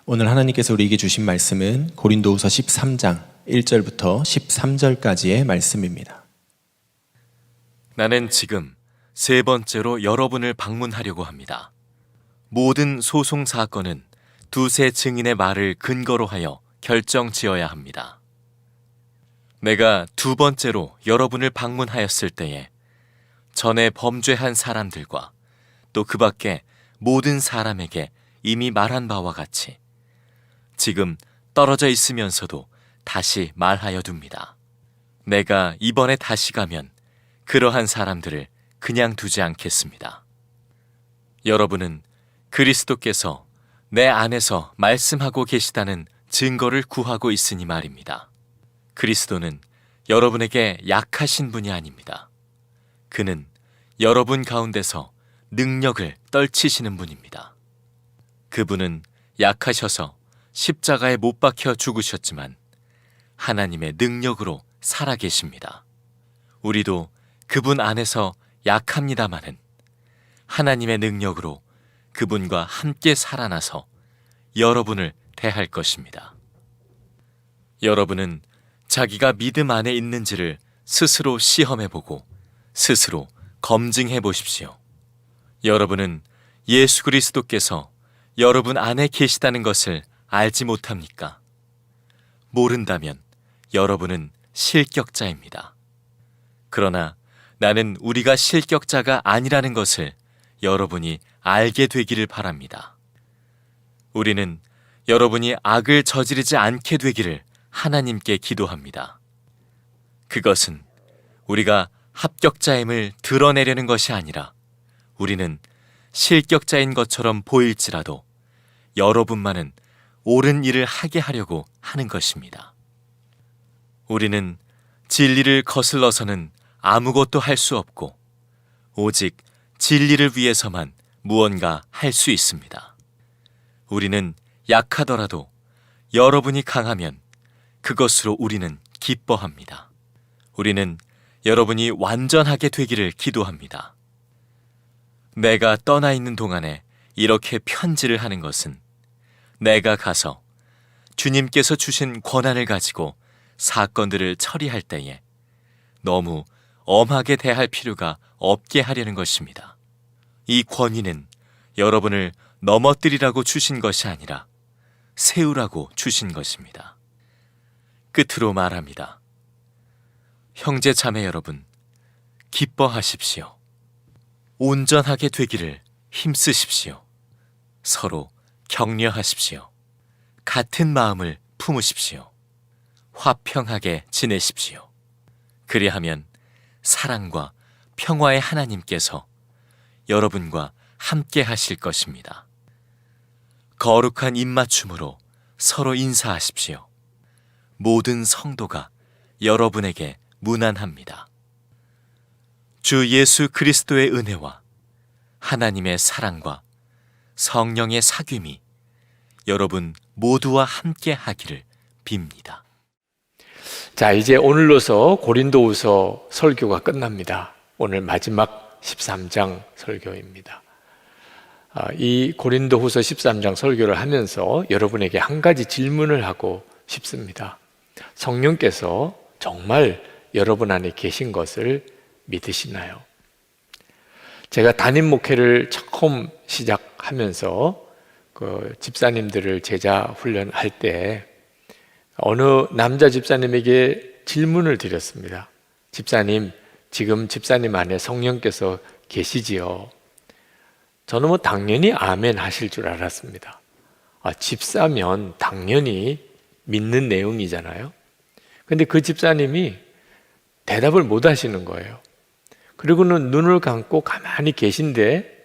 오늘 하나님께서 우리에게 주신 말씀은 고린도후서 13장 1절부터 13절까지의 말씀입니다. 나는 지금 세 번째로 여러분을 방문하려고 합니다. 모든 소송 사건은 두세 증인의 말을 근거로 하여 결정지어야 합니다. 내가 두 번째로 여러분을 방문하였을 때에 전에 범죄한 사람들과 또 그 밖에 모든 사람에게 이미 말한 바와 같이 지금 떨어져 있으면서도 다시 말하여 둡니다. 내가 이번에 다시 가면 그러한 사람들을 그냥 두지 않겠습니다. 여러분은 그리스도께서 내 안에서 말씀하고 계시다는 증거를 구하고 있으니 말입니다. 그리스도는 여러분에게 약하신 분이 아닙니다. 그는 여러분 가운데서 능력을 떨치시는 분입니다. 그분은 약하셔서 십자가에 못 박혀 죽으셨지만 하나님의 능력으로 살아계십니다. 우리도 그분 안에서 약합니다마는 하나님의 능력으로 그분과 함께 살아나서 여러분을 대할 것입니다. 여러분은 자기가 믿음 안에 있는지를 스스로 시험해보고 스스로 검증해 보십시오. 여러분은 예수 그리스도께서 여러분 안에 계시다는 것을 알지 못합니까? 모른다면 여러분은 실격자입니다. 그러나 나는 우리가 실격자가 아니라는 것을 여러분이 알게 되기를 바랍니다. 우리는 여러분이 악을 저지르지 않게 되기를 하나님께 기도합니다. 그것은 우리가 합격자임을 드러내려는 것이 아니라 우리는 실격자인 것처럼 보일지라도 여러분만은 옳은 일을 하게 하려고 하는 것입니다. 우리는 진리를 거슬러서는 아무것도 할 수 없고 오직 진리를 위해서만 무언가 할 수 있습니다. 우리는 약하더라도 여러분이 강하면 그것으로 우리는 기뻐합니다. 우리는 여러분이 완전하게 되기를 기도합니다. 내가 떠나 있는 동안에 이렇게 편지를 하는 것은 내가 가서 주님께서 주신 권한을 가지고 사건들을 처리할 때에 너무 엄하게 대할 필요가 없게 하려는 것입니다. 이 권위는 여러분을 넘어뜨리라고 주신 것이 아니라 세우라고 주신 것입니다. 끝으로 말합니다. 형제 자매 여러분, 기뻐하십시오. 온전하게 되기를 힘쓰십시오. 서로 격려하십시오. 같은 마음을 품으십시오. 화평하게 지내십시오. 그리하면 사랑과 평화의 하나님께서 여러분과 함께 하실 것입니다. 거룩한 입맞춤으로 서로 인사하십시오. 모든 성도가 여러분에게 문안합니다. 주 예수 그리스도의 은혜와 하나님의 사랑과 성령의 사귐이 여러분 모두와 함께 하기를 빕니다. 자, 이제 오늘로서 고린도후서 설교가 끝납니다. 오늘 마지막 13장 설교입니다. 이 고린도후서 13장 설교를 하면서 여러분에게 한 가지 질문을 하고 싶습니다. 성령께서 정말 여러분 안에 계신 것을 믿으시나요? 제가 담임 목회를 처음 시작하면서 그 집사님들을 제자 훈련할 때 어느 남자 집사님에게 질문을 드렸습니다. 집사님, 지금 집사님 안에 성령께서 계시지요? 저는 당연히 아멘 하실 줄 알았습니다. 집사면 당연히 믿는 내용이잖아요. 근데 그 집사님이 대답을 못 하시는 거예요. 그리고는 눈을 감고 가만히 계신데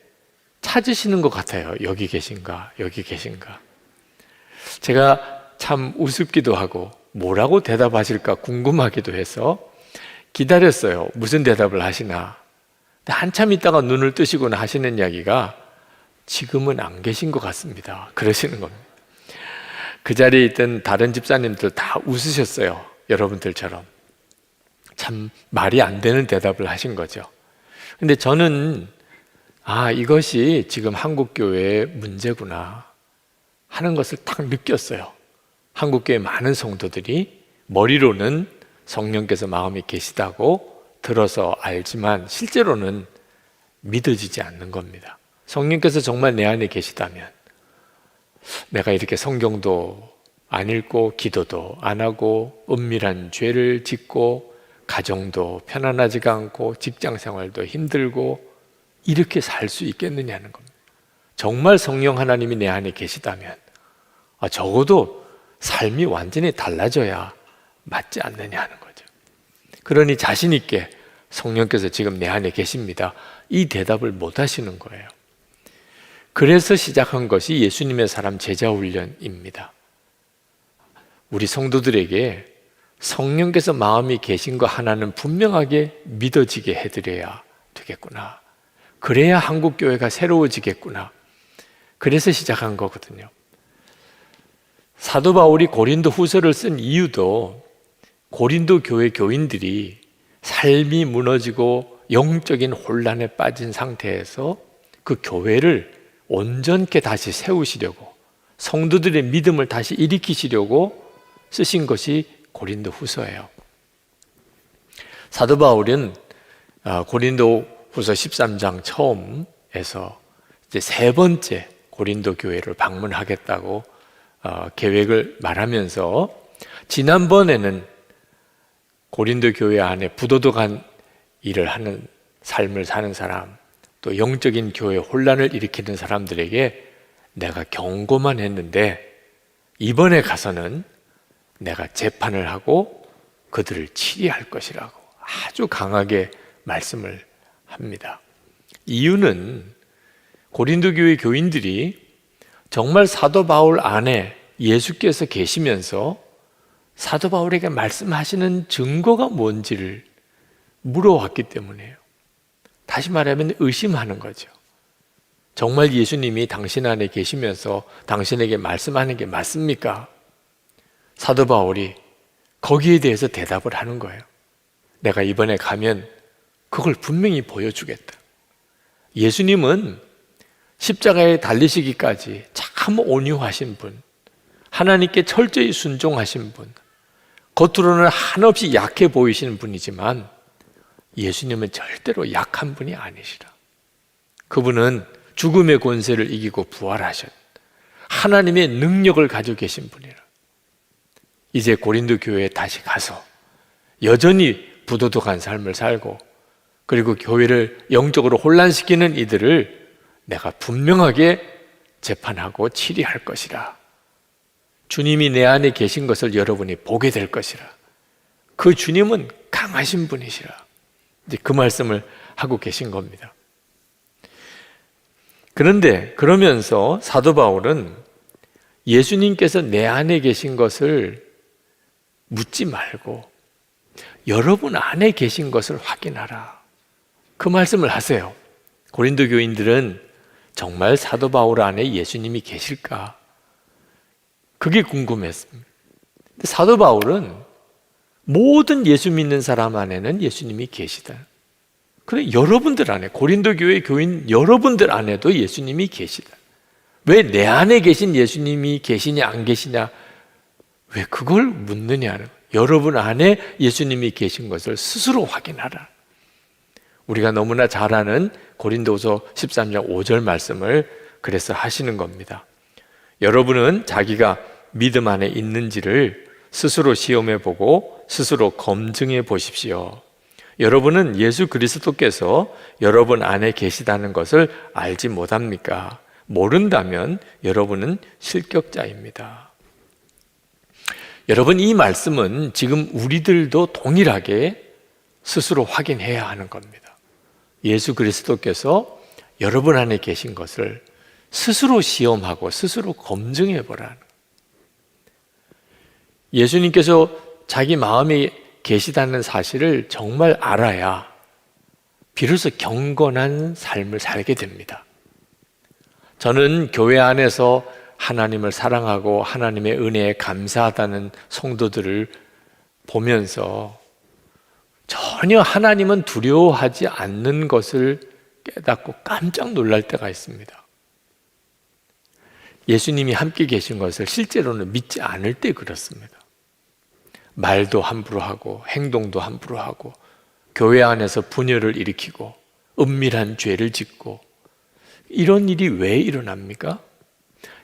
찾으시는 것 같아요. 여기 계신가, 여기 계신가. 제가 참 우습기도 하고 뭐라고 대답하실까 궁금하기도 해서 기다렸어요. 무슨 대답을 하시나. 근데 한참 있다가 눈을 뜨시고는 하시는 이야기가 지금은 안 계신 것 같습니다. 그러시는 겁니다. 그 자리에 있던 다른 집사님들 다 웃으셨어요. 여러분들처럼. 참 말이 안 되는 대답을 하신 거죠. 근데 저는 이것이 지금 한국교회의 문제구나. 하는 것을 딱 느꼈어요. 한국교회 많은 성도들이 머리로는 성령께서 마음에 계시다고 들어서 알지만 실제로는 믿어지지 않는 겁니다. 성령께서 정말 내 안에 계시다면 내가 이렇게 성경도 안 읽고 기도도 안 하고 은밀한 죄를 짓고 가정도 편안하지가 않고 직장 생활도 힘들고 이렇게 살 수 있겠느냐는 겁니다. 정말 성령 하나님이 내 안에 계시다면 적어도 삶이 완전히 달라져야 맞지 않느냐 하는 거죠. 그러니 자신 있게 성령께서 지금 내 안에 계십니다. 이 대답을 못 하시는 거예요. 그래서 시작한 것이 예수님의 사람 제자 훈련입니다. 우리 성도들에게 성령께서 마음이 계신 거 하나는 분명하게 믿어지게 해드려야 되겠구나. 그래야 한국교회가 새로워지겠구나. 그래서 시작한 거거든요. 사도 바울이 고린도 후서를 쓴 이유도 고린도 교회 교인들이 삶이 무너지고 영적인 혼란에 빠진 상태에서 그 교회를 온전케 다시 세우시려고, 성도들의 믿음을 다시 일으키시려고 쓰신 것이 고린도 후서예요. 사도 바울은 고린도 후서 13장 처음에서 이제 세 번째 고린도 교회를 방문하겠다고 계획을 말하면서, 지난번에는 고린도 교회 안에 부도덕한 일을 하는 삶을 사는 사람, 또 영적인 교회 혼란을 일으키는 사람들에게 내가 경고만 했는데 이번에 가서는 내가 재판을 하고 그들을 치리할 것이라고 아주 강하게 말씀을 합니다. 이유는 고린도 교회 교인들이 정말 사도 바울 안에 예수께서 계시면서 사도 바울에게 말씀하시는 증거가 뭔지를 물어왔기 때문이에요. 다시 말하면 의심하는 거죠. 정말 예수님이 당신 안에 계시면서 당신에게 말씀하는 게 맞습니까? 사도 바울이 거기에 대해서 대답을 하는 거예요. 내가 이번에 가면 그걸 분명히 보여주겠다. 예수님은 십자가에 달리시기까지 참 온유하신 분, 하나님께 철저히 순종하신 분, 겉으로는 한없이 약해 보이시는 분이지만 예수님은 절대로 약한 분이 아니시라. 그분은 죽음의 권세를 이기고 부활하셨, 하나님의 능력을 가지고 계신 분이라. 이제 고린도 교회에 다시 가서 여전히 부도덕한 삶을 살고, 그리고 교회를 영적으로 혼란시키는 이들을 내가 분명하게 재판하고 치리할 것이라. 주님이 내 안에 계신 것을 여러분이 보게 될 것이라. 그 주님은 강하신 분이시라. 이제 그 말씀을 하고 계신 겁니다. 그런데 그러면서 사도 바울은 예수님께서 내 안에 계신 것을 묻지 말고 여러분 안에 계신 것을 확인하라. 그 말씀을 하세요. 고린도 교인들은 정말 사도 바울 안에 예수님이 계실까? 그게 궁금했습니다. 사도 바울은 모든 예수 믿는 사람 안에는 예수님이 계시다. 그래, 여러분들 안에, 고린도 교회 교인 여러분들 안에도 예수님이 계시다. 왜 내 안에 계신 예수님이 계시냐 안 계시냐, 왜 그걸 묻느냐는, 여러분 안에 예수님이 계신 것을 스스로 확인하라. 우리가 너무나 잘 아는 고린도후서 13장 5절 말씀을 그래서 하시는 겁니다. 여러분은 자기가 믿음 안에 있는지를 스스로 시험해 보고 스스로 검증해 보십시오. 여러분은 예수 그리스도께서 여러분 안에 계시다는 것을 알지 못합니까? 모른다면 여러분은 실격자입니다. 여러분, 이 말씀은 지금 우리들도 동일하게 스스로 확인해야 하는 겁니다. 예수 그리스도께서 여러분 안에 계신 것을 스스로 시험하고 스스로 검증해 보라는. 예수님께서 자기 마음에 계시다는 사실을 정말 알아야 비로소 경건한 삶을 살게 됩니다. 저는 교회 안에서 하나님을 사랑하고 하나님의 은혜에 감사하다는 성도들을 보면서 전혀 하나님은 두려워하지 않는 것을 깨닫고 깜짝 놀랄 때가 있습니다. 예수님이 함께 계신 것을 실제로는 믿지 않을 때 그렇습니다. 말도 함부로 하고 행동도 함부로 하고 교회 안에서 분열을 일으키고 은밀한 죄를 짓고 이런 일이 왜 일어납니까?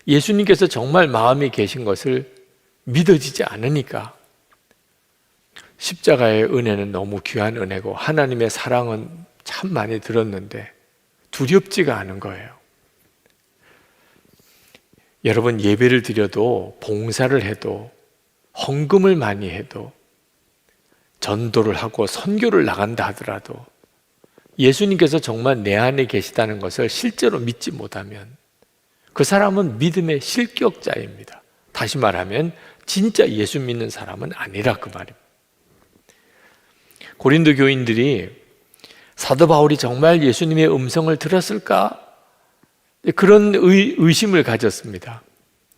예수님께서 정말 마음에 계신 것을 믿어지지 않으니까. 십자가의 은혜는 너무 귀한 은혜고 하나님의 사랑은 참 많이 들었는데 두렵지가 않은 거예요. 여러분, 예배를 드려도 봉사를 해도 헌금을 많이 해도 전도를 하고 선교를 나간다 하더라도 예수님께서 정말 내 안에 계시다는 것을 실제로 믿지 못하면 그 사람은 믿음의 실격자입니다. 다시 말하면 진짜 예수 믿는 사람은 아니라 그 말입니다. 고린도 교인들이 사도 바울이 정말 예수님의 음성을 들었을까? 그런 의심을 가졌습니다.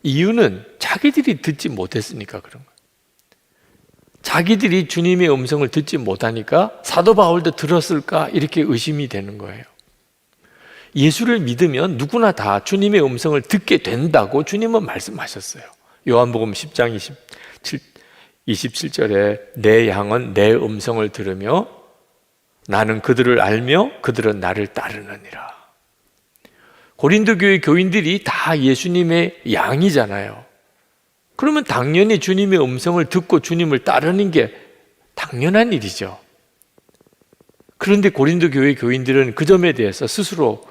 이유는 자기들이 듣지 못했으니까 그런 거예요. 자기들이 주님의 음성을 듣지 못하니까 사도 바울도 들었을까? 이렇게 의심이 되는 거예요. 예수를 믿으면 누구나 다 주님의 음성을 듣게 된다고 주님은 말씀하셨어요. 요한복음 10장 27절에 내 양은 내 음성을 들으며 나는 그들을 알며 그들은 나를 따르느니라. 고린도 교회 교인들이 다 예수님의 양이잖아요. 그러면 당연히 주님의 음성을 듣고 주님을 따르는 게 당연한 일이죠. 그런데 고린도 교회 교인들은 그 점에 대해서 스스로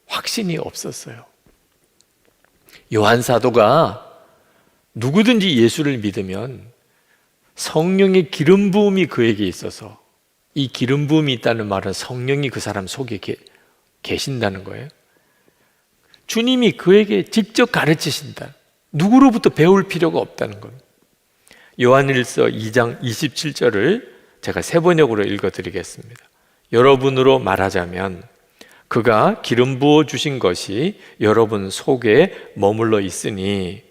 확신이 없었어요. 요한 사도가 누구든지 예수를 믿으면 성령의 기름 부음이 그에게 있어서, 이 기름 부음이 있다는 말은 성령이 그 사람 속에 계신다는 거예요. 주님이 그에게 직접 가르치신다. 누구로부터 배울 필요가 없다는 겁니다. 요한일서 2장 27절을 제가 세 번역으로 읽어드리겠습니다. 여러분으로 말하자면 그가 기름 부어 주신 것이 여러분 속에 머물러 있으니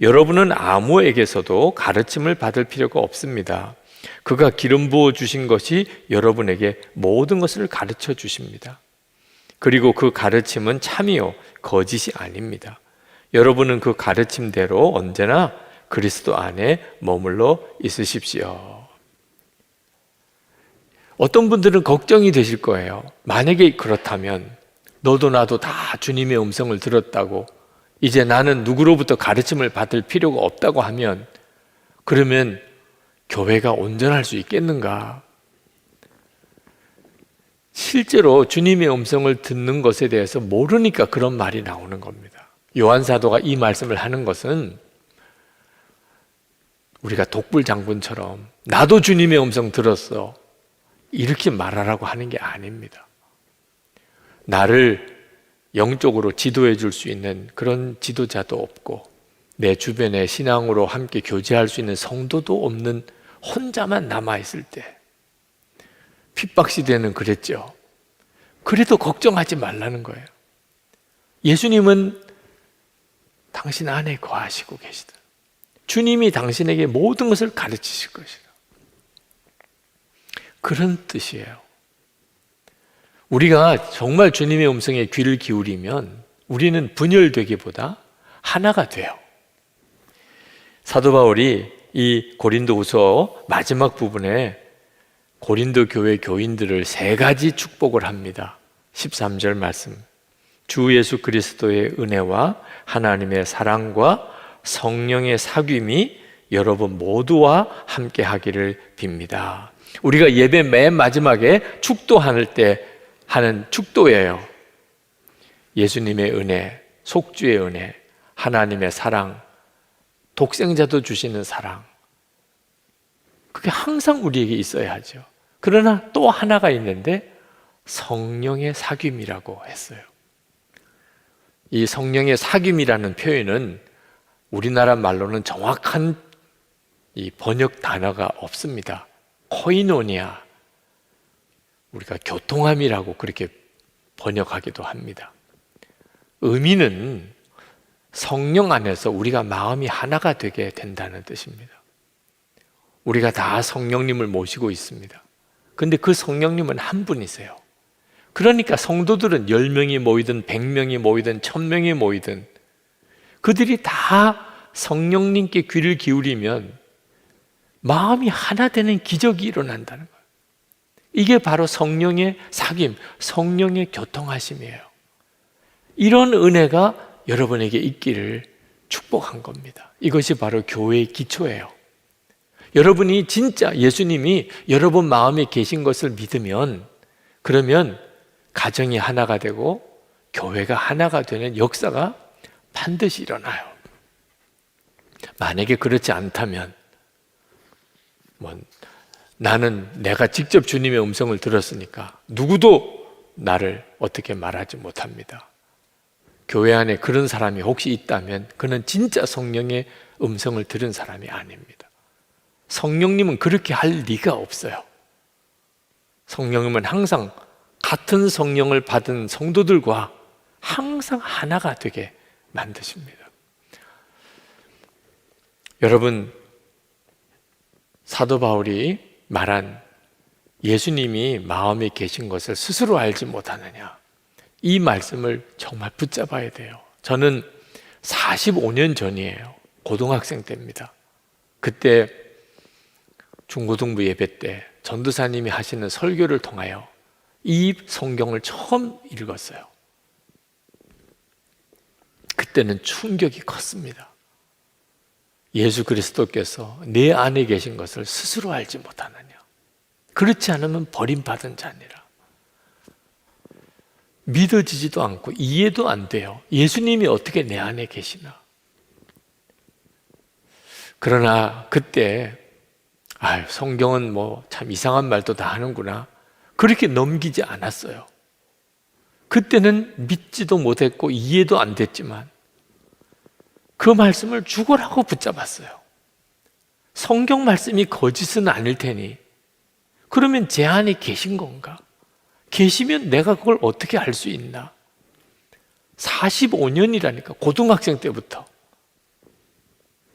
여러분은 아무에게서도 가르침을 받을 필요가 없습니다. 그가 기름 부어 주신 것이 여러분에게 모든 것을 가르쳐 주십니다. 그리고 그 가르침은 참이요 거짓이 아닙니다. 여러분은 그 가르침대로 언제나 그리스도 안에 머물러 있으십시오. 어떤 분들은 걱정이 되실 거예요. 만약에 그렇다면 너도 나도 다 주님의 음성을 들었다고 이제 나는 누구로부터 가르침을 받을 필요가 없다고 하면 그러면 교회가 온전할 수 있겠는가? 실제로 주님의 음성을 듣는 것에 대해서 모르니까 그런 말이 나오는 겁니다. 요한 사도가 이 말씀을 하는 것은 우리가 독불 장군처럼 나도 주님의 음성 들었어 이렇게 말하라고 하는 게 아닙니다. 나를 영적으로 지도해 줄 수 있는 그런 지도자도 없고 내 주변에 신앙으로 함께 교제할 수 있는 성도도 없는 혼자만 남아있을 때 핍박시대는 그랬죠. 그래도 걱정하지 말라는 거예요. 예수님은 당신 안에 거하시고 계시다. 주님이 당신에게 모든 것을 가르치실 것이다. 그런 뜻이에요. 우리가 정말 주님의 음성에 귀를 기울이면 우리는 분열되기보다 하나가 돼요. 사도 바울이 이 고린도후서 마지막 부분에 고린도 교회 교인들을 세 가지 축복을 합니다. 13절 말씀. 주 예수 그리스도의 은혜와 하나님의 사랑과 성령의 사귐이 여러분 모두와 함께 하기를 빕니다. 우리가 예배 맨 마지막에 축도할 때 하는 축도예요. 예수님의 은혜, 속주의 은혜, 하나님의 사랑, 독생자도 주시는 사랑. 그게 항상 우리에게 있어야 하죠. 그러나 또 하나가 있는데 성령의 사귐이라고 했어요. 이 성령의 사귐이라는 표현은 우리나라 말로는 정확한 이 번역 단어가 없습니다. 코이노니아, 우리가 교통함이라고 그렇게 번역하기도 합니다. 의미는 성령 안에서 우리가 마음이 하나가 되게 된다는 뜻입니다. 우리가 다 성령님을 모시고 있습니다. 근데 그 성령님은 한 분이세요. 그러니까 성도들은 10명이 모이든 100명이 모이든 1000명이 모이든 그들이 다 성령님께 귀를 기울이면 마음이 하나 되는 기적이 일어난다는 거예요. 이게 바로 성령의 사귐, 성령의 교통하심이에요. 이런 은혜가 여러분에게 있기를 축복한 겁니다. 이것이 바로 교회의 기초예요. 여러분이 진짜 예수님이 여러분 마음에 계신 것을 믿으면, 그러면 가정이 하나가 되고 교회가 하나가 되는 역사가 반드시 일어나요. 만약에 그렇지 않다면 나는 내가 직접 주님의 음성을 들었으니까 누구도 나를 어떻게 말하지 못합니다. 교회 안에 그런 사람이 혹시 있다면 그는 진짜 성령의 음성을 들은 사람이 아닙니다. 성령님은 그렇게 할 리가 없어요. 성령님은 항상 같은 성령을 받은 성도들과 항상 하나가 되게 만드십니다. 여러분, 사도 바울이 말한 예수님이 마음에 계신 것을 스스로 알지 못하느냐, 이 말씀을 정말 붙잡아야 돼요. 저는 45년 전이에요. 고등학생 때입니다. 그때 중고등부 예배 때 전도사님이 하시는 설교를 통하여 이 성경을 처음 읽었어요. 그때는 충격이 컸습니다. 예수 그리스도께서 내 안에 계신 것을 스스로 알지 못하느냐, 그렇지 않으면 버림받은 자니라. 믿어지지도 않고 이해도 안 돼요. 예수님이 어떻게 내 안에 계시나. 그러나 그때 성경은 참 이상한 말도 다 하는구나, 그렇게 넘기지 않았어요. 그때는 믿지도 못했고 이해도 안 됐지만 그 말씀을 죽어라고 붙잡았어요. 성경 말씀이 거짓은 아닐 테니 그러면 제 안에 계신 건가? 계시면 내가 그걸 어떻게 알 수 있나? 45년이라니까, 고등학생 때부터.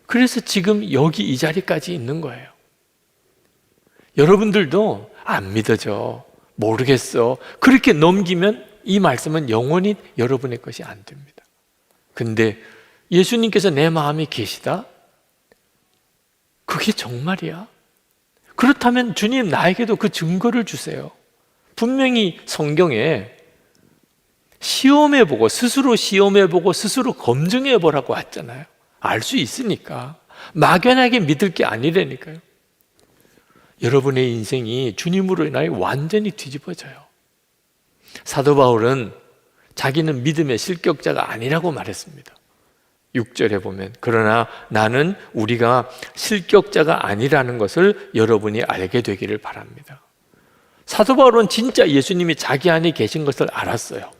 그래서 지금 여기 이 자리까지 있는 거예요. 여러분들도 안 믿어져, 모르겠어, 그렇게 넘기면 이 말씀은 영원히 여러분의 것이 안 됩니다. 근데 예수님께서 내 마음에 계시다? 그게 정말이야? 그렇다면 주님, 나에게도 그 증거를 주세요. 분명히 성경에 시험해보고 스스로 시험해보고 스스로 검증해보라고 했잖아요. 알 수 있으니까. 막연하게 믿을 게 아니라니까요. 여러분의 인생이 주님으로 인하여 완전히 뒤집어져요. 사도 바울은 자기는 믿음의 실격자가 아니라고 말했습니다. 6절에 보면, 그러나 나는 우리가 실격자가 아니라는 것을 여러분이 알게 되기를 바랍니다. 사도 바울은 진짜 예수님이 자기 안에 계신 것을 알았어요.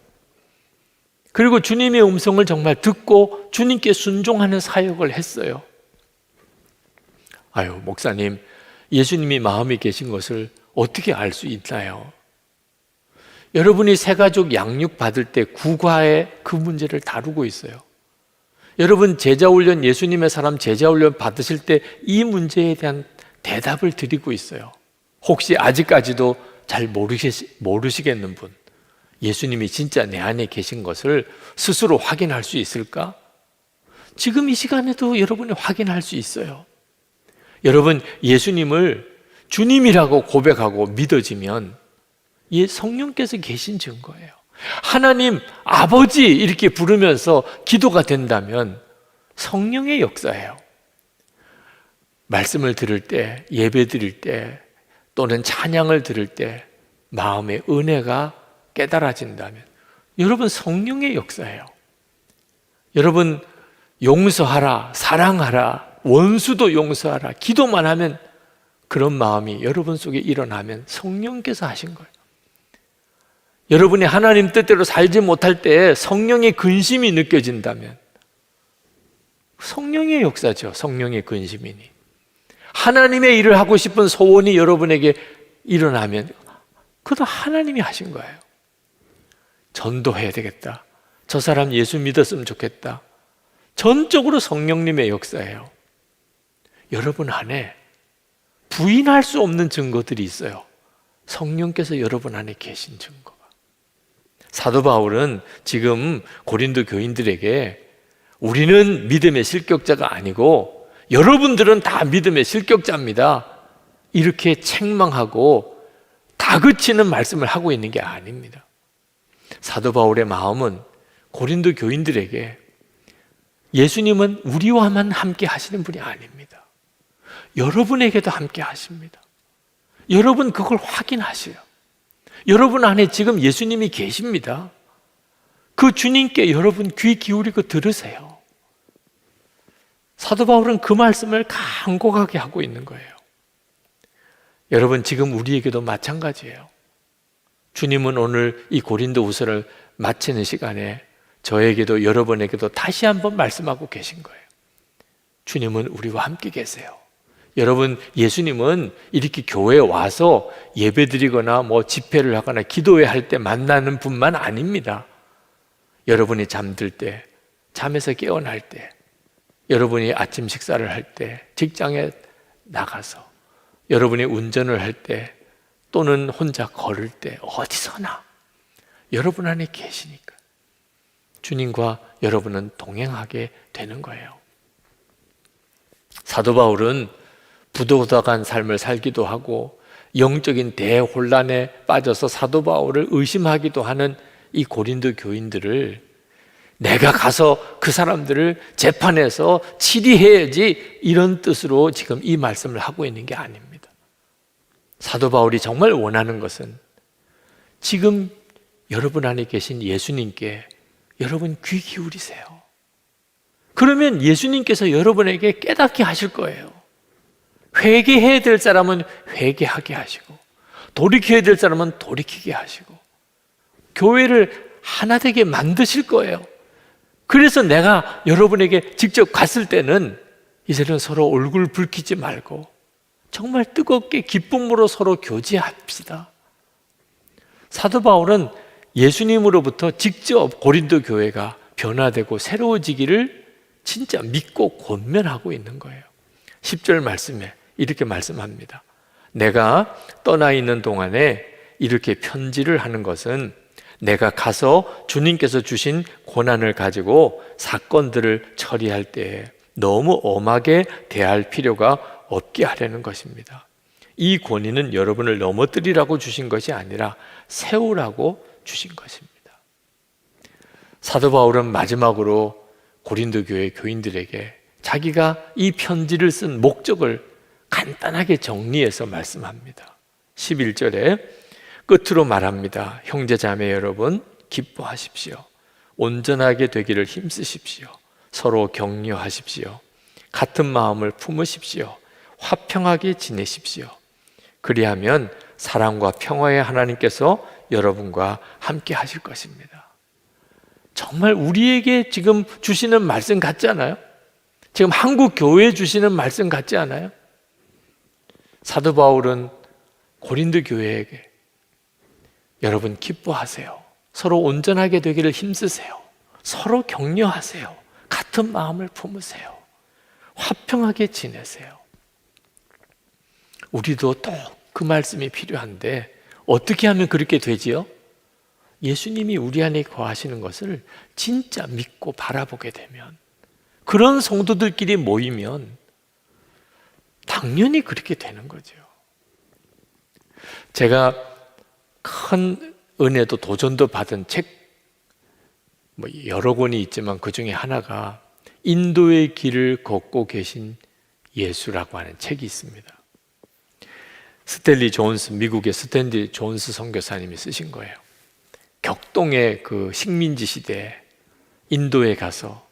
그리고 주님의 음성을 정말 듣고 주님께 순종하는 사역을 했어요. 목사님, 예수님이 마음에 계신 것을 어떻게 알 수 있나요? 여러분이 새가족 양육 받을 때 국가의 그 문제를 다루고 있어요. 여러분 제자훈련, 예수님의 사람 제자훈련 받으실 때 이 문제에 대한 대답을 드리고 있어요. 혹시 아직까지도 잘 모르시겠는 분, 예수님이 진짜 내 안에 계신 것을 스스로 확인할 수 있을까? 지금 이 시간에도 여러분이 확인할 수 있어요. 여러분, 예수님을 주님이라고 고백하고 믿어지면 이 성령께서 계신 증거예요. 하나님 아버지 이렇게 부르면서 기도가 된다면 성령의 역사예요. 말씀을 들을 때, 예배 드릴 때, 또는 찬양을 들을 때 마음의 은혜가 깨달아진다면 여러분, 성령의 역사예요. 여러분, 용서하라, 사랑하라, 원수도 용서하라, 기도만 하면 그런 마음이 여러분 속에 일어나면 성령께서 하신 거예요. 여러분이 하나님 뜻대로 살지 못할 때 성령의 근심이 느껴진다면 성령의 역사죠. 성령의 근심이니. 하나님의 일을 하고 싶은 소원이 여러분에게 일어나면 그것도 하나님이 하신 거예요. 전도해야 되겠다, 저 사람 예수 믿었으면 좋겠다, 전적으로 성령님의 역사예요. 여러분 안에 부인할 수 없는 증거들이 있어요. 성령께서 여러분 안에 계신 증거가. 사도 바울은 지금 고린도 교인들에게 우리는 믿음의 실격자가 아니고 여러분들은 다 믿음의 실격자입니다. 이렇게 책망하고 다그치는 말씀을 하고 있는 게 아닙니다. 사도 바울의 마음은 고린도 교인들에게 예수님은 우리와만 함께 하시는 분이 아닙니다. 여러분에게도 함께 하십니다. 여러분 그걸 확인하세요. 여러분 안에 지금 예수님이 계십니다. 그 주님께 여러분 귀 기울이고 들으세요. 사도 바울은 그 말씀을 간곡하게 하고 있는 거예요. 여러분 지금 우리에게도 마찬가지예요. 주님은 오늘 이 고린도후서를 마치는 시간에 저에게도 여러분에게도 다시 한번 말씀하고 계신 거예요. 주님은 우리와 함께 계세요. 여러분, 예수님은 이렇게 교회에 와서 예배드리거나 집회를 하거나 기도회 할 때 만나는 분만 아닙니다. 여러분이 잠들 때, 잠에서 깨어날 때, 여러분이 아침 식사를 할 때, 직장에 나가서, 여러분이 운전을 할 때, 또는 혼자 걸을 때, 어디서나 여러분 안에 계시니까 주님과 여러분은 동행하게 되는 거예요. 사도 바울은 부도덕한 삶을 살기도 하고 영적인 대혼란에 빠져서 사도 바울을 의심하기도 하는 이 고린도 교인들을 내가 가서 그 사람들을 재판해서 치리해야지 이런 뜻으로 지금 이 말씀을 하고 있는 게 아닙니다. 사도 바울이 정말 원하는 것은 지금 여러분 안에 계신 예수님께 여러분 귀 기울이세요. 그러면 예수님께서 여러분에게 깨닫게 하실 거예요. 회개해야 될 사람은 회개하게 하시고 돌이켜야 될 사람은 돌이키게 하시고 교회를 하나 되게 만드실 거예요. 그래서 내가 여러분에게 직접 갔을 때는 이제는 서로 얼굴 붉히지 말고 정말 뜨겁게 기쁨으로 서로 교제합시다. 사도 바울은 예수님으로부터 직접 고린도 교회가 변화되고 새로워지기를 진짜 믿고 권면하고 있는 거예요. 10절 말씀에 이렇게 말씀합니다. 내가 떠나 있는 동안에 이렇게 편지를 하는 것은 내가 가서 주님께서 주신 고난을 가지고 사건들을 처리할 때 너무 엄하게 대할 필요가 없게 하려는 것입니다. 이 권위는 여러분을 넘어뜨리라고 주신 것이 아니라 세우라고 주신 것입니다. 사도 바울은 마지막으로 고린도 교회 교인들에게 자기가 이 편지를 쓴 목적을 간단하게 정리해서 말씀합니다. 11절에 끝으로 말합니다. 형제자매 여러분 기뻐하십시오. 온전하게 되기를 힘쓰십시오. 서로 격려하십시오. 같은 마음을 품으십시오. 화평하게 지내십시오. 그리하면 사랑과 평화의 하나님께서 여러분과 함께 하실 것입니다. 정말 우리에게 지금 주시는 말씀 같지 않아요? 지금 한국 교회에 주시는 말씀 같지 않아요? 사도 바울은 고린도 교회에게 여러분 기뻐하세요. 서로 온전하게 되기를 힘쓰세요. 서로 격려하세요. 같은 마음을 품으세요. 화평하게 지내세요. 우리도 또 그 말씀이 필요한데 어떻게 하면 그렇게 되지요? 예수님이 우리 안에 거하시는 것을 진짜 믿고 바라보게 되면, 그런 성도들끼리 모이면 당연히 그렇게 되는 거죠. 제가 큰 은혜도 도전도 받은 책 여러 권이 있지만 그 중에 하나가 인도의 길을 걷고 계신 예수라고 하는 책이 있습니다. 스탠리 존스, 미국의 스탠리 존스 선교사님이 쓰신 거예요. 격동의 그 식민지 시대에 인도에 가서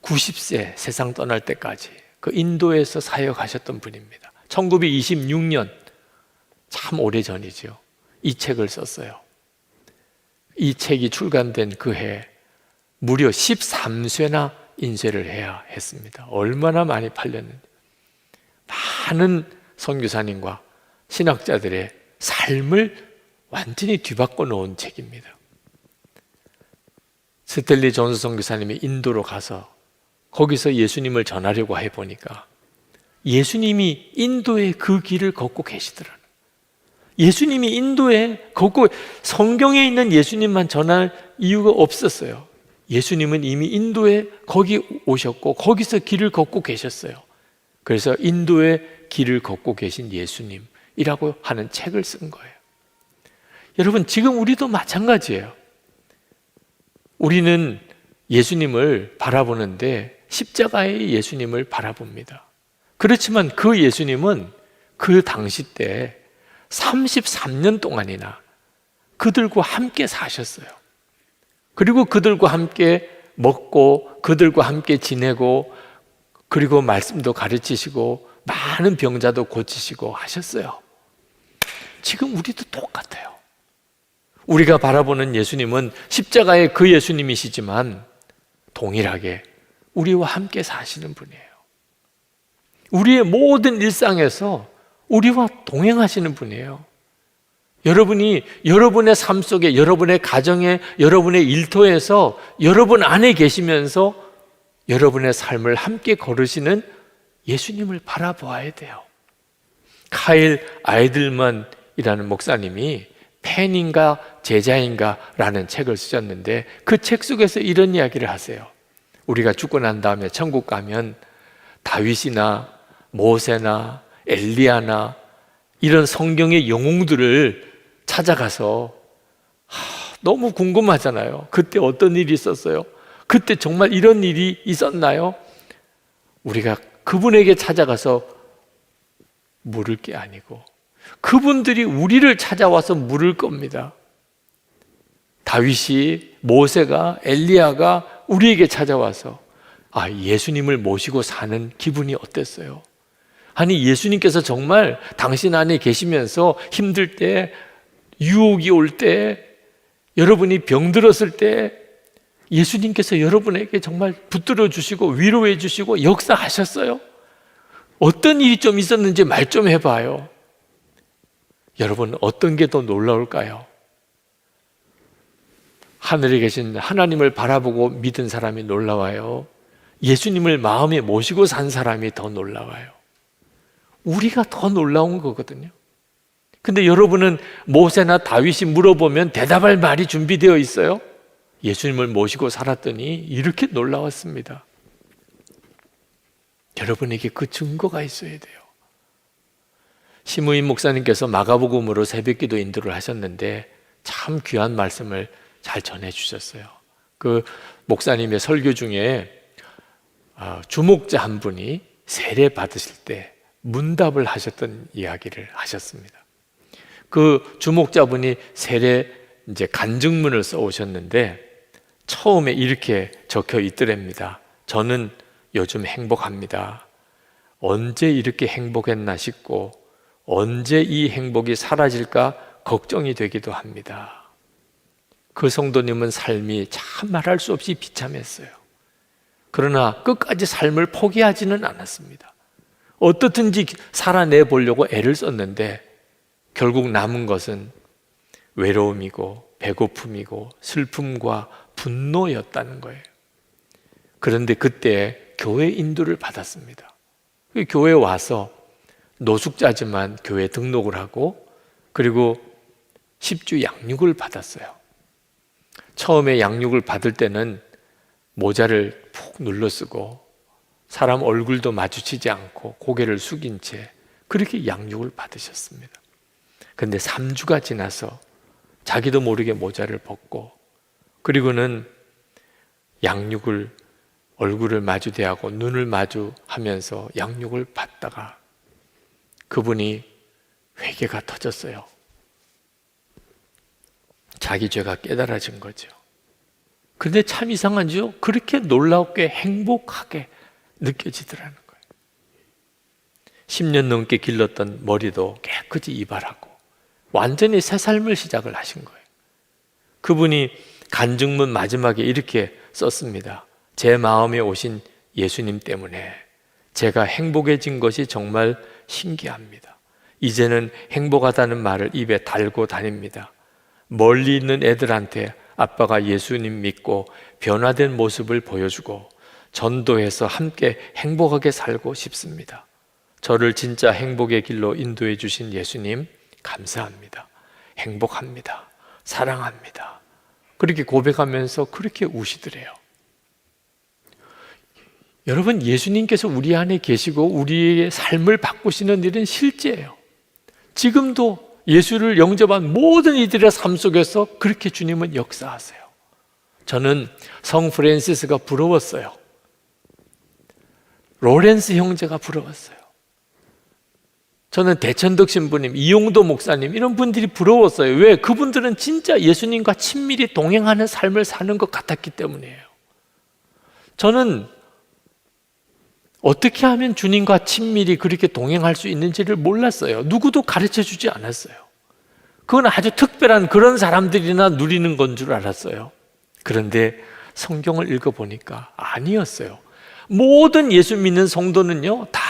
90세 세상 떠날 때까지 그 인도에서 사역하셨던 분입니다. 1926년, 참 오래전이죠. 이 책을 썼어요. 이 책이 출간된 그 해 무려 13쇄나 인쇄를 해야 했습니다. 얼마나 많이 팔렸는지. 많은 선교사님과 신학자들의 삶을 완전히 뒤바꿔 놓은 책입니다. 스탠리 존스 선교사님이 인도로 가서 거기서 예수님을 전하려고 해보니까 예수님이 인도의 그 길을 걷고 계시더라고요. 예수님이 인도에 걷고 성경에 있는 예수님만 전할 이유가 없었어요. 예수님은 이미 인도에 거기 오셨고 거기서 길을 걷고 계셨어요. 그래서 인도의 길을 걷고 계신 예수님이라고 하는 책을 쓴 거예요. 여러분, 지금 우리도 마찬가지예요. 우리는 예수님을 바라보는데 십자가의 예수님을 바라봅니다. 그렇지만 그 예수님은 그 당시 때 33년 동안이나 그들과 함께 사셨어요. 그리고 그들과 함께 먹고 그들과 함께 지내고 그리고 말씀도 가르치시고 많은 병자도 고치시고 하셨어요. 지금 우리도 똑같아요. 우리가 바라보는 예수님은 십자가의 그 예수님이시지만 동일하게 우리와 함께 사시는 분이에요. 우리의 모든 일상에서 우리와 동행하시는 분이에요. 여러분이 여러분의 삶 속에, 여러분의 가정에, 여러분의 일터에서 여러분 안에 계시면서 여러분의 삶을 함께 걸으시는 예수님을 바라보아야 돼요. 카일 아이들만이라는 목사님이 팬인가 제자인가 라는 책을 쓰셨는데 그 책 속에서 이런 이야기를 하세요. 우리가 죽고 난 다음에 천국 가면 다윗이나 모세나 엘리야나 이런 성경의 영웅들을 찾아가서 너무 궁금하잖아요. 그때 어떤 일이 있었어요? 그때 정말 이런 일이 있었나요? 우리가 그분에게 찾아가서 물을 게 아니고 그분들이 우리를 찾아와서 물을 겁니다. 다윗이, 모세가, 엘리야가 우리에게 찾아와서 예수님을 모시고 사는 기분이 어땠어요? 아니, 예수님께서 정말 당신 안에 계시면서 힘들 때, 유혹이 올 때, 여러분이 병들었을 때 예수님께서 여러분에게 정말 붙들어 주시고 위로해 주시고 역사하셨어요? 어떤 일이 좀 있었는지 말 좀 해봐요. 여러분, 어떤 게 더 놀라울까요? 하늘에 계신 하나님을 바라보고 믿은 사람이 놀라워요? 예수님을 마음에 모시고 산 사람이 더 놀라워요? 우리가 더 놀라운 거거든요. 근데 여러분은 모세나 다윗이 물어보면 대답할 말이 준비되어 있어요? 예수님을 모시고 살았더니 이렇게 놀라웠습니다. 여러분에게 그 증거가 있어야 돼요. 심우임 목사님께서 마가복음으로 새벽기도 인도를 하셨는데 참 귀한 말씀을 잘 전해주셨어요. 그 목사님의 설교 중에 주목자 한 분이 세례 받으실 때 문답을 하셨던 이야기를 하셨습니다. 그 주목자분이 세례 간증문을 써 오셨는데 처음에 이렇게 적혀 있더랍니다. 저는 요즘 행복합니다. 언제 이렇게 행복했나 싶고 언제 이 행복이 사라질까 걱정이 되기도 합니다. 그 성도님은 삶이 참 말할 수 없이 비참했어요. 그러나 끝까지 삶을 포기하지는 않았습니다. 어떻든지 살아내 보려고 애를 썼는데 결국 남은 것은 외로움이고 배고픔이고 슬픔과 분노였다는 거예요. 그런데 그때 교회 인도를 받았습니다. 교회에 와서 노숙자지만 교회 등록을 하고 그리고 10주 양육을 받았어요. 처음에 양육을 받을 때는 모자를 푹 눌러 쓰고 사람 얼굴도 마주치지 않고 고개를 숙인 채 그렇게 양육을 받으셨습니다. 그런데 3주가 지나서 자기도 모르게 모자를 벗고 그리고는 양육을 얼굴을 마주대하고 눈을 마주하면서 양육을 받다가 그분이 회개가 터졌어요. 자기 죄가 깨달아진 거죠. 그런데 참 이상하죠? 그렇게 놀랍게 행복하게 느껴지더라는 거예요. 10년 넘게 길렀던 머리도 깨끗이 이발하고 완전히 새 삶을 시작을 하신 거예요. 그분이 간증문 마지막에 이렇게 썼습니다. 제 마음에 오신 예수님 때문에 제가 행복해진 것이 정말 신기합니다. 이제는 행복하다는 말을 입에 달고 다닙니다. 멀리 있는 애들한테 아빠가 예수님 믿고 변화된 모습을 보여주고 전도해서 함께 행복하게 살고 싶습니다. 저를 진짜 행복의 길로 인도해 주신 예수님 감사합니다. 행복합니다. 사랑합니다. 그렇게 고백하면서 그렇게 우시더래요. 여러분, 예수님께서 우리 안에 계시고 우리의 삶을 바꾸시는 일은 실제예요. 지금도 예수를 영접한 모든 이들의 삶 속에서 그렇게 주님은 역사하세요. 저는 성 프란시스가 부러웠어요. 로렌스 형제가 부러웠어요. 저는 대천덕 신부님, 이용도 목사님 이런 분들이 부러웠어요. 왜? 그분들은 진짜 예수님과 친밀히 동행하는 삶을 사는 것 같았기 때문이에요. 저는 어떻게 하면 주님과 친밀히 그렇게 동행할 수 있는지를 몰랐어요. 누구도 가르쳐 주지 않았어요. 그건 아주 특별한 그런 사람들이나 누리는 건 줄 알았어요. 그런데 성경을 읽어보니까 아니었어요. 모든 예수 믿는 성도는요, 다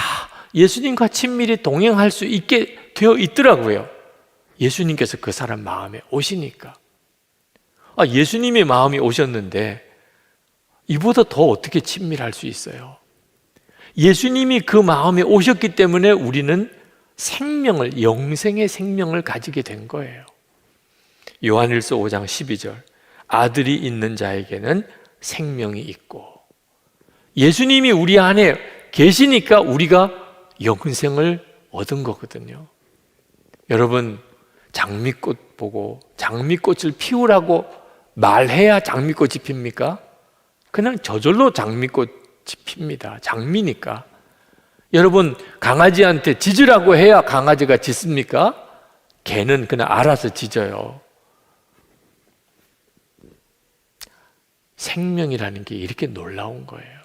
예수님과 친밀히 동행할 수 있게 되어 있더라고요. 예수님께서 그 사람 마음에 오시니까. 예수님의 마음이 오셨는데 이보다 더 어떻게 친밀할 수 있어요? 예수님이 그 마음에 오셨기 때문에 우리는 생명을, 영생의 생명을 가지게 된 거예요. 요한일서 5장 12절, 아들이 있는 자에게는 생명이 있고, 예수님이 우리 안에 계시니까 우리가 영생을 얻은 거거든요. 여러분, 장미꽃 보고 장미꽃을 피우라고 말해야 장미꽃이 핍니까? 그냥 저절로 장미꽃이 핍니다. 장미니까. 여러분, 강아지한테 짖으라고 해야 강아지가 짖습니까? 개는 그냥 알아서 짖어요. 생명이라는 게 이렇게 놀라운 거예요.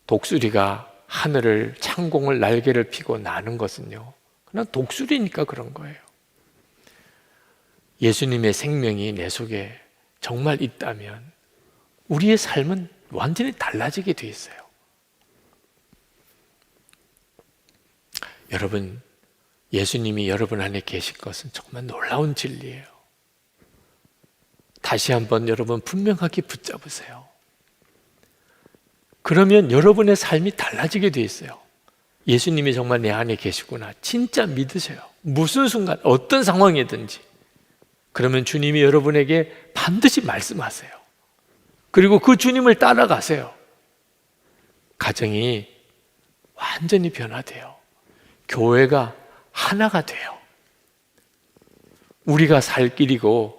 독수리가 하늘을, 창공을, 날개를 피고 나는 것은요, 그냥 독수리니까 그런 거예요. 예수님의 생명이 내 속에 정말 있다면 우리의 삶은 완전히 달라지게 돼 있어요. 여러분, 예수님이 여러분 안에 계실 것은 정말 놀라운 진리예요. 다시 한번 여러분 분명하게 붙잡으세요. 그러면 여러분의 삶이 달라지게 돼 있어요. 예수님이 정말 내 안에 계시구나, 진짜 믿으세요. 무슨 순간, 어떤 상황이든지. 그러면 주님이 여러분에게 반드시 말씀하세요. 그리고 그 주님을 따라가세요. 가정이 완전히 변화돼요. 교회가 하나가 돼요. 우리가 살 길이고,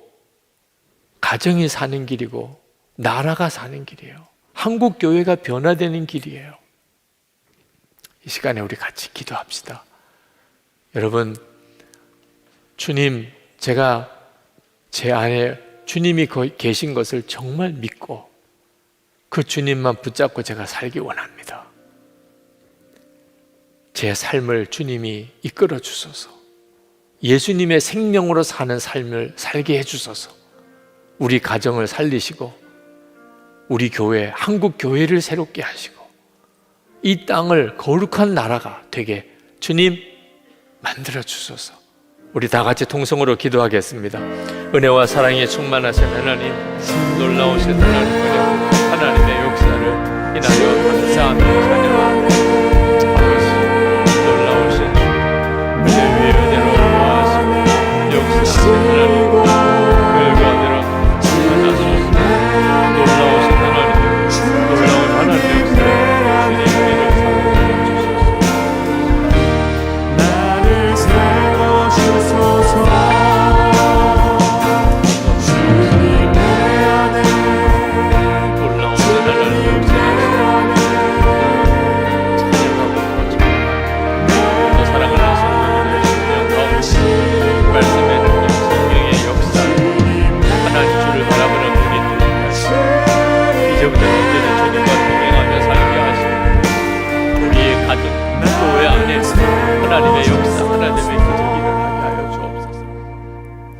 가정이 사는 길이고, 나라가 사는 길이에요. 한국 교회가 변화되는 길이에요. 이 시간에 우리 같이 기도합시다. 여러분, 주님, 제가 제 안에 주님이 계신 것을 정말 믿고 그 주님만 붙잡고 제가 살기 원합니다. 제 삶을 주님이 이끌어 주소서. 예수님의 생명으로 사는 삶을 살게 해주소서. 우리 가정을 살리시고 우리 교회, 한국 교회를 새롭게 하시고 이 땅을 거룩한 나라가 되게 주님 만들어 주소서. 우리 다 같이 통성으로 기도하겠습니다. 은혜와 사랑에 충만하신 하나님, 놀라우신 하나님 은혜, 하나님의 역사를 인하여 감사하며 찬양합니다. 아버지, 놀라우신 은혜 위에 은혜로 도와하시고 역사하신 하나님, 결과대로 만나소서. 놀라우신 하나님, 놀라운 하나님의 역사를 주님 위를 사랑해 주소서. 나를 세워주소서. 하나님의 역사, 하나님의 기적이 일어나게 하여 주옵소서.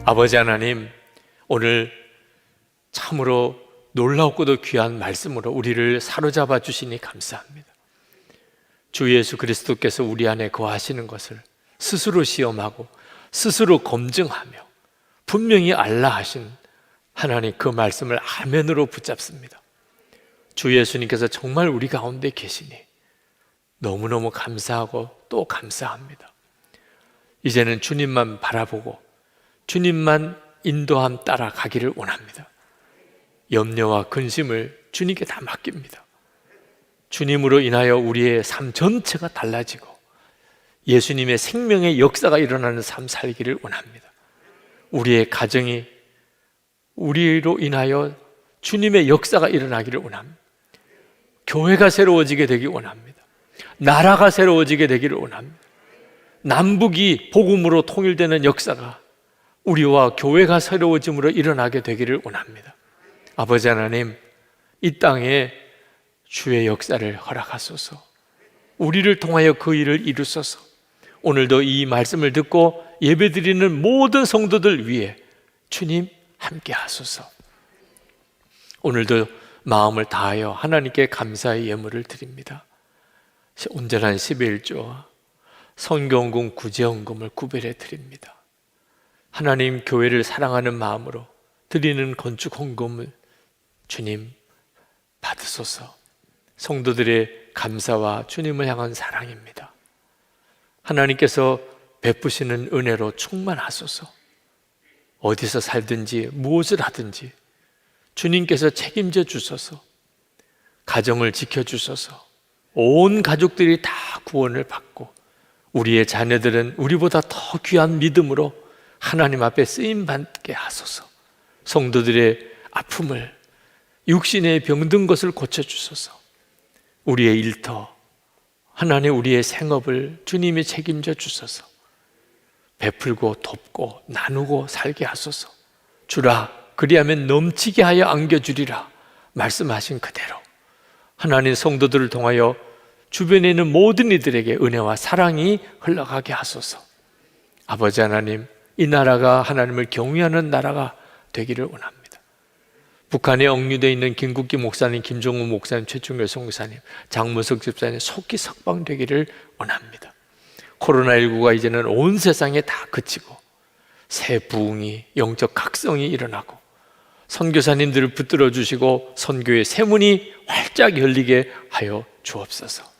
아버지 하나님, 오늘 참으로 놀랍고도 귀한 말씀으로 우리를 사로잡아 주시니 감사합니다. 주 예수 그리스도께서 우리 안에 거하시는 것을 스스로 시험하고 스스로 검증하며 분명히 알라 하신 하나님, 그 말씀을 아멘으로 붙잡습니다. 주 예수님께서 정말 우리 가운데 계시니 너무너무 감사하고 또 감사합니다. 이제는 주님만 바라보고 주님만 인도함 따라 가기를 원합니다. 염려와 근심을 주님께 다 맡깁니다. 주님으로 인하여 우리의 삶 전체가 달라지고 예수님의 생명의 역사가 일어나는 삶 살기를 원합니다. 우리의 가정이 우리로 인하여 주님의 역사가 일어나기를 원합니다. 교회가 새로워지게 되기 원합니다. 나라가 새로워지게 되기를 원합니다. 남북이 복음으로 통일되는 역사가 우리와 교회가 새로워짐으로 일어나게 되기를 원합니다. 아버지 하나님, 이 땅에 주의 역사를 허락하소서. 우리를 통하여 그 일을 이루소서. 오늘도 이 말씀을 듣고 예배드리는 모든 성도들 위해 주님 함께 하소서. 오늘도 마음을 다하여 하나님께 감사의 예물을 드립니다. 온전한 11조와 선교헌금, 구제헌금을 구별해 드립니다. 하나님 교회를 사랑하는 마음으로 드리는 건축헌금을 주님 받으소서. 성도들의 감사와 주님을 향한 사랑입니다. 하나님께서 베푸시는 은혜로 충만하소서. 어디서 살든지 무엇을 하든지 주님께서 책임져 주소서. 가정을 지켜주소서. 온 가족들이 다 구원을 받고 우리의 자녀들은 우리보다 더 귀한 믿음으로 하나님 앞에 쓰임받게 하소서. 성도들의 아픔을, 육신의 병든 것을 고쳐주소서. 우리의 일터, 하나님 우리의 생업을 주님이 책임져 주소서. 베풀고 돕고 나누고 살게 하소서. 주라, 그리하면 넘치게 하여 안겨주리라 말씀하신 그대로 하나님 성도들을 통하여 주변에 있는 모든 이들에게 은혜와 사랑이 흘러가게 하소서. 아버지 하나님, 이 나라가 하나님을 경외하는 나라가 되기를 원합니다. 북한에 억류되어 있는 김국기 목사님, 김종우 목사님, 최충렬 선교사님, 장문석 집사님 속히 석방되기를 원합니다. 코로나19가 이제는 온 세상에 다 그치고 새 부흥이, 영적 각성이 일어나고 선교사님들을 붙들어 주시고 선교의 새 문이 활짝 열리게 하여 주옵소서.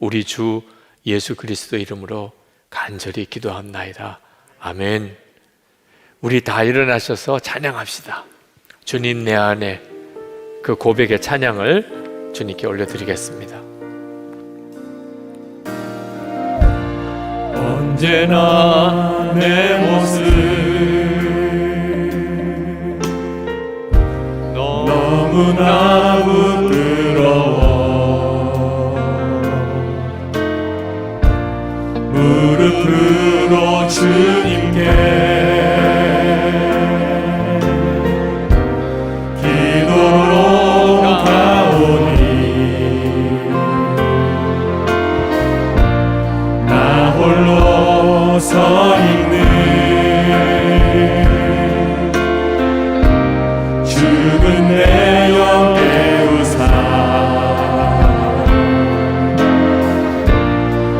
우리 주 예수 그리스도 이름으로 간절히 기도합나이다. 아멘. 우리 다 일어나셔서 찬양합시다. 주님 내 안에, 그 고백의 찬양을 주님께 올려드리겠습니다. 언제나 내 모습 너무나 부끄러워 무릎으로 주님께 기도로 가오니 나 홀로 서 있는 죽은 내 영 깨우사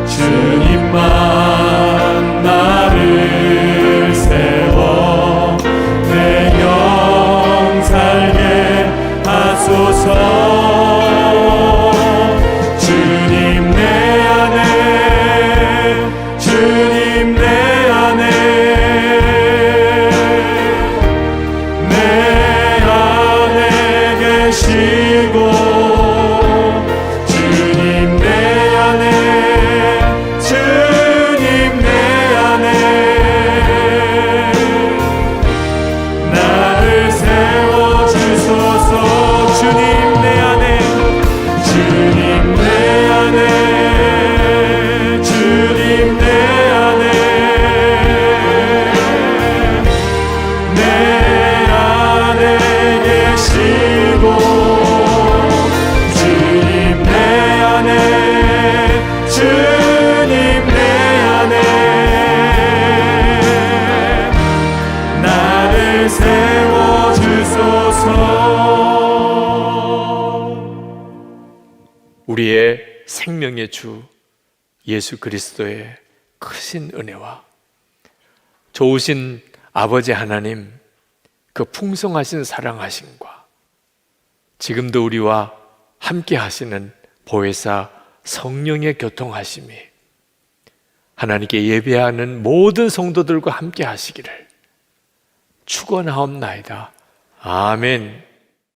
주님만 나를 세워 내 영 살게 하소서. 주님 내 안에, 주님 내 안에, 내 안에 계시고 주님 내 안에, 주님 내 안에 나를 세워주소서. 주님 내 안에, 주님 내 안에, 주님 내 안에, 내 안에 계시고 주님 내 안에, 주님 내 안에 나를 세워주소서. 우리의 생명의 주 예수 그리스도의 크신 은혜와 좋으신 아버지 하나님, 그 풍성하신 사랑하심과 지금도 우리와 함께 하시는 보혜사 성령의 교통하심이 하나님께 예배하는 모든 성도들과 함께 하시기를 축원하옵나이다. 아멘.